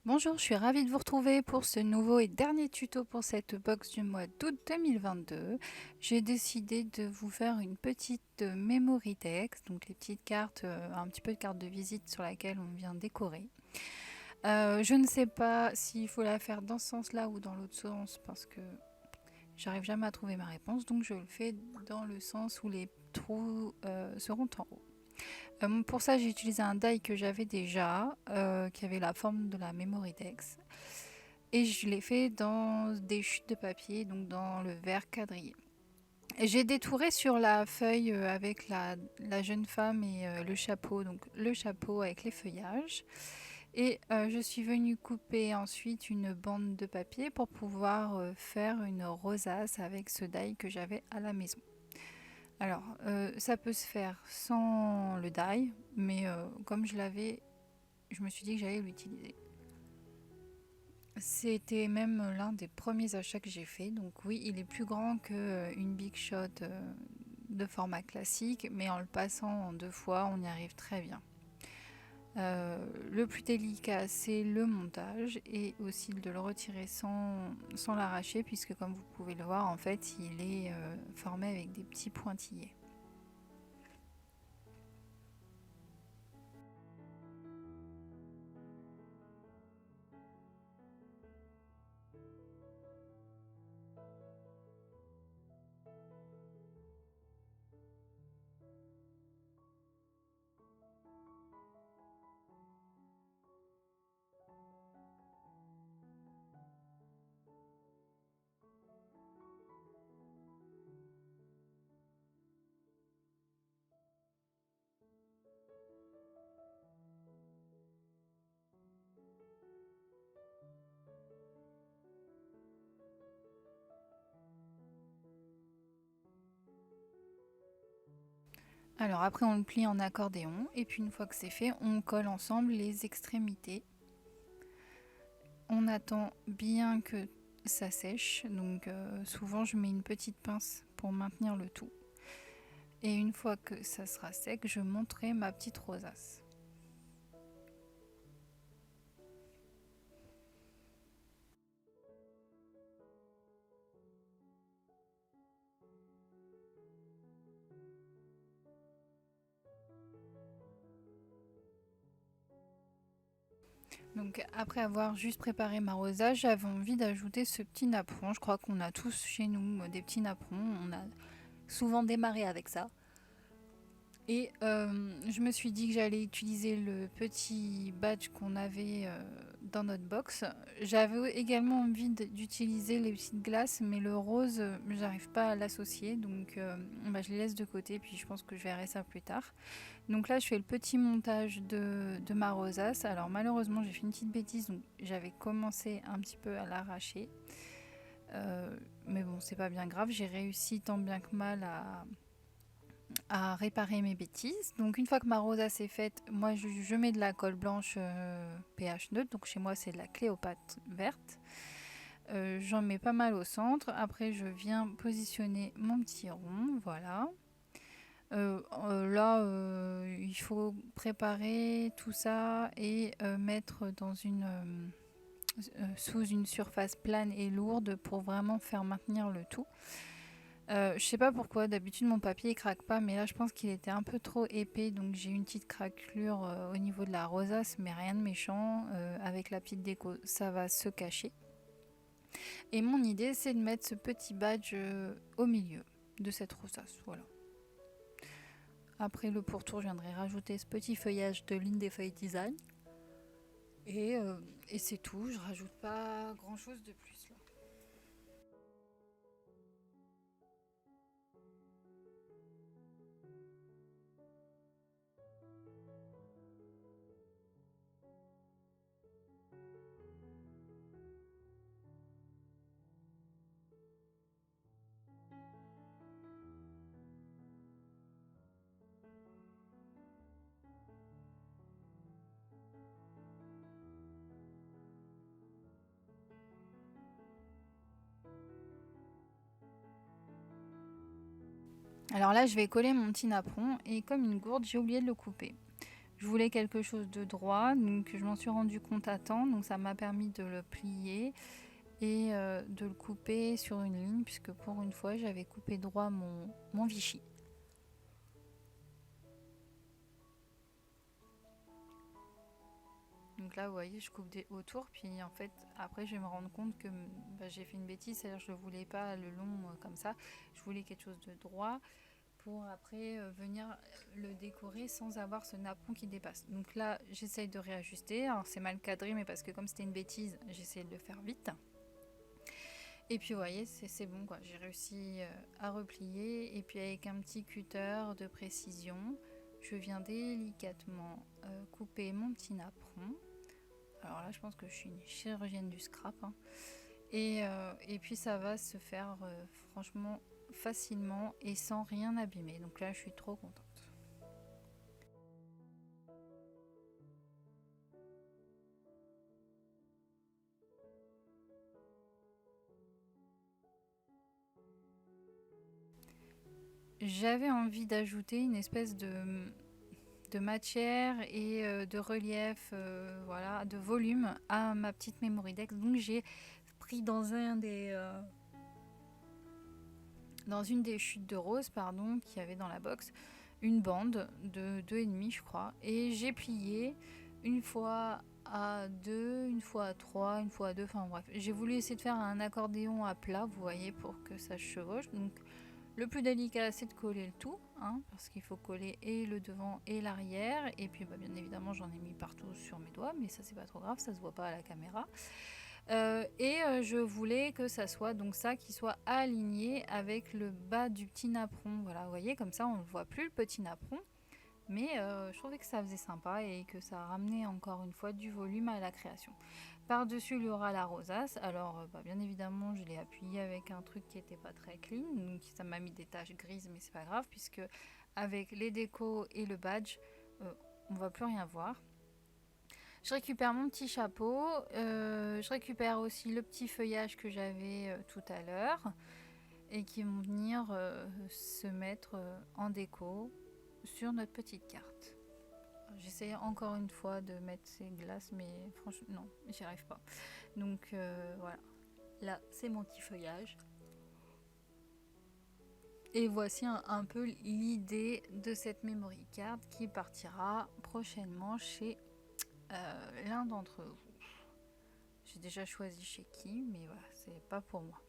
Bonjour, je suis ravie de vous retrouver pour ce nouveau et dernier tuto pour cette box du mois d'août 2022. J'ai décidé de vous faire une petite memory text, donc les petites cartes, un petit peu de carte de visite sur laquelle on vient décorer. Je ne sais pas s'il faut la faire dans ce sens-là ou dans l'autre sens parce que j'arrive jamais à trouver ma réponse, donc je le fais dans le sens où les trous seront en haut. Pour ça, j'ai utilisé un die que j'avais déjà, qui avait la forme de la memory text. Et je l'ai fait dans des chutes de papier, donc dans le verre quadrillé. J'ai détouré sur la feuille avec la jeune femme et le chapeau, donc le chapeau avec les feuillages. Et je suis venue couper ensuite une bande de papier pour pouvoir faire une rosace avec ce die que j'avais à la maison. Alors, ça peut se faire sans le die, mais comme je l'avais, je me suis dit que j'allais l'utiliser. C'était même l'un des premiers achats que j'ai fait. Donc oui, il est plus grand qu'une Big Shot de format classique, mais en le passant en 2 fois, on y arrive très bien. Le plus délicat, c'est le montage et aussi de le retirer sans l'arracher, puisque comme vous pouvez le voir, en fait, il est formé avec des petits pointillés. Alors après, on le plie en accordéon et puis une fois que c'est fait, on colle ensemble les extrémités. On attend bien que ça sèche, donc souvent je mets une petite pince pour maintenir le tout. Et une fois que ça sera sec, je monterai ma petite rosace. Donc après avoir juste préparé ma rosace, j'avais envie d'ajouter ce petit napperon. Je crois qu'on a tous chez nous des petits napperons. On a souvent démarré avec ça. Et je me suis dit que j'allais utiliser le petit badge qu'on avait dans notre box. J'avais également envie d'utiliser les petites glaces, mais le rose, j'arrive pas à l'associer, donc je les laisse de côté, puis je pense que je verrai ça plus tard. Donc là, je fais le petit montage de ma rosace. Alors malheureusement, j'ai fait une petite bêtise, donc j'avais commencé un petit peu à l'arracher. Mais bon, c'est pas bien grave, j'ai réussi tant bien que mal à réparer mes bêtises. Donc une fois que ma rosace est faite, moi je mets de la colle blanche pH neutre, donc chez moi c'est de la Cléopâtre verte. J'en mets pas mal au centre. Après je viens positionner mon petit rond, voilà. Là il faut préparer tout ça et mettre dans sous une surface plane et lourde pour vraiment faire maintenir le tout. Je sais pas pourquoi, d'habitude mon papier il craque pas, mais là je pense qu'il était un peu trop épais, donc j'ai une petite craquelure au niveau de la rosace, mais rien de méchant. Avec la petite déco, ça va se cacher. Et mon idée, c'est de mettre ce petit badge au milieu de cette rosace, voilà. Après le pourtour, je viendrai rajouter ce petit feuillage de Ligne des Feuilles Design. Et, euh, et c'est tout, je rajoute pas grand chose de plus là. Alors là, je vais coller mon petit napperon et comme une gourde, j'ai oublié de le couper. Je voulais quelque chose de droit, donc je m'en suis rendu compte à temps, donc ça m'a permis de le plier et de le couper sur une ligne, puisque pour une fois j'avais coupé droit mon Vichy. Donc là, vous voyez, je coupe autour, puis en fait, après, je vais me rendre compte que j'ai fait une bêtise, c'est-à-dire que je ne voulais pas le long comme ça, je voulais quelque chose de droit pour après venir le décorer sans avoir ce napperon qui dépasse. Donc là, j'essaye de réajuster, alors c'est mal cadré, mais parce que comme c'était une bêtise, j'essaie de le faire vite. Et puis vous voyez, c'est bon quoi, j'ai réussi à replier, et puis avec un petit cutter de précision, je viens délicatement couper mon petit napperon. Alors là, je pense que je suis une chirurgienne du scrap. Hein. Et puis ça va se faire franchement facilement et sans rien abîmer. Donc là, je suis trop contente. J'avais envie d'ajouter une espèce de matière et de relief, voilà, de volume à ma petite Memoridex. Donc j'ai pris dans une des chutes de rose, pardon, qu'il y avait dans la box, une bande de 2,5 je crois, et j'ai plié une fois à 2, une fois à 3, une fois à 2, enfin bref. J'ai voulu essayer de faire un accordéon à plat, vous voyez, pour que ça se chevauche. Donc le plus délicat, c'est de coller le tout, hein, parce qu'il faut coller et le devant et l'arrière. Et puis bien évidemment, j'en ai mis partout sur mes doigts, mais ça c'est pas trop grave, ça se voit pas à la caméra. Je voulais que ça soit donc ça qui soit aligné avec le bas du petit napperon. Voilà, vous voyez, comme ça on ne voit plus le petit napperon. Mais je trouvais que ça faisait sympa et que ça ramenait encore une fois du volume à la création. Par-dessus, il y aura la rosace. Alors, bien évidemment, je l'ai appuyé avec un truc qui n'était pas très clean. Donc, ça m'a mis des taches grises, mais c'est pas grave, puisque avec les décos et le badge, on ne va plus rien voir. Je récupère mon petit chapeau. Je récupère aussi le petit feuillage que j'avais tout à l'heure et qui vont venir se mettre en déco sur notre petite carte. J'essaie encore une fois de mettre ces glaces, mais franchement, non, j'y arrive pas. Donc voilà, là c'est mon petit feuillage. Et voici un peu l'idée de cette memory card qui partira prochainement chez l'un d'entre vous. J'ai déjà choisi chez qui, mais voilà, c'est pas pour moi.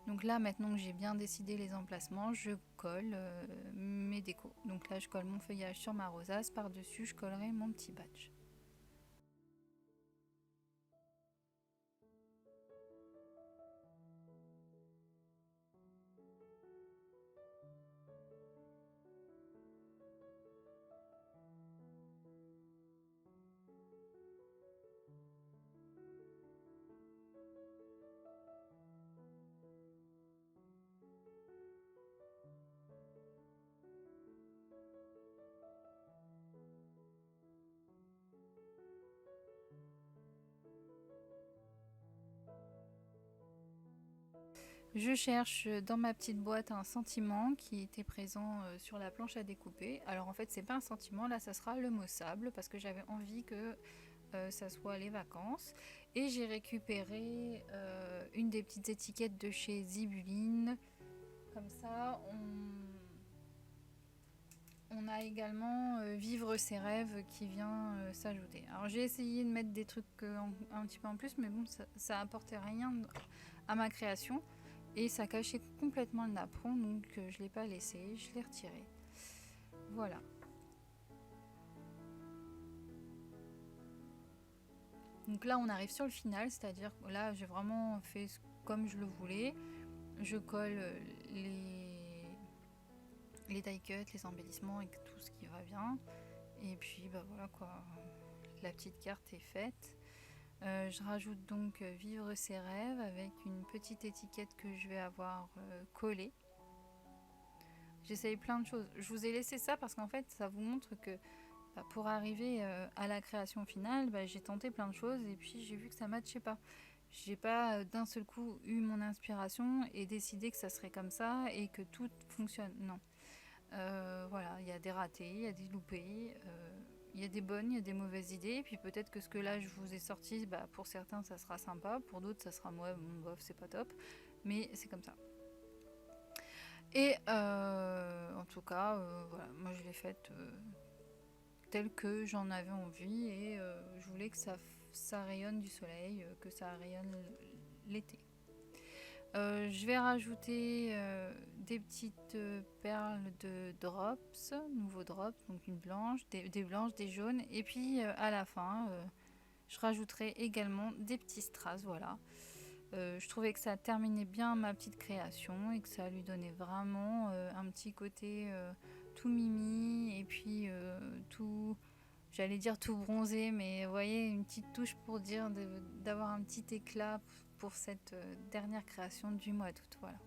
Donc là, maintenant que j'ai bien décidé les emplacements, je colle mes décos. Donc là, je colle mon feuillage sur ma rosace. Par-dessus, je collerai mon petit badge. Je cherche dans ma petite boîte un sentiment qui était présent sur la planche à découper. Alors en fait, c'est pas un sentiment, là ça sera le mot sable parce que j'avais envie que ça soit les vacances. Et j'ai récupéré une des petites étiquettes de chez Zibuline. Comme ça, on a également vivre ses rêves qui vient s'ajouter. Alors j'ai essayé de mettre des trucs un petit peu en plus, mais bon, ça apportait rien à ma création et ça cachait complètement le napperon, donc je l'ai pas laissé, je l'ai retiré. Voilà. Donc là on arrive sur le final, c'est-à-dire que là j'ai vraiment fait comme je le voulais. Je colle les die cuts, les embellissements et tout ce qui va bien. Et puis bah voilà quoi, la petite carte est faite. Je rajoute donc vivre ses rêves avec une petite étiquette que je vais avoir collée. J'essaye plein de choses. Je vous ai laissé ça parce qu'en fait ça vous montre que pour arriver à la création finale, j'ai tenté plein de choses et puis j'ai vu que ça ne matchait pas. J'ai pas d'un seul coup eu mon inspiration et décidé que ça serait comme ça et que tout fonctionne. Non. Voilà, il y a des ratés, il y a des loupés, il y a des bonnes, il y a des mauvaises idées. Et puis peut-être que ce que là je vous ai sorti, pour certains ça sera sympa, pour d'autres ça sera moi, bof, c'est pas top. Mais c'est comme ça. Et en tout cas, voilà, moi je l'ai faite telle que j'en avais envie et je voulais que ça rayonne du soleil, que ça rayonne l'été. Je vais rajouter des petites perles de drops, nouveaux drops, donc une blanche, des blanches, des jaunes, et puis à la fin, je rajouterai également des petits strass, voilà. Je trouvais que ça terminait bien ma petite création et que ça lui donnait vraiment un petit côté tout mimi et puis tout, j'allais dire tout bronzé, mais vous voyez, une petite touche pour dire d'avoir un petit éclat pour cette dernière création du mois d'août, voilà.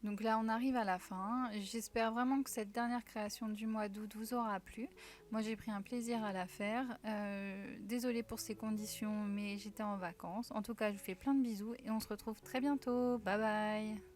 Donc là, on arrive à la fin. J'espère vraiment que cette dernière création du mois d'août vous aura plu. Moi, j'ai pris un plaisir à la faire. Désolée pour ces conditions, mais j'étais en vacances. En tout cas, je vous fais plein de bisous et on se retrouve très bientôt. Bye bye!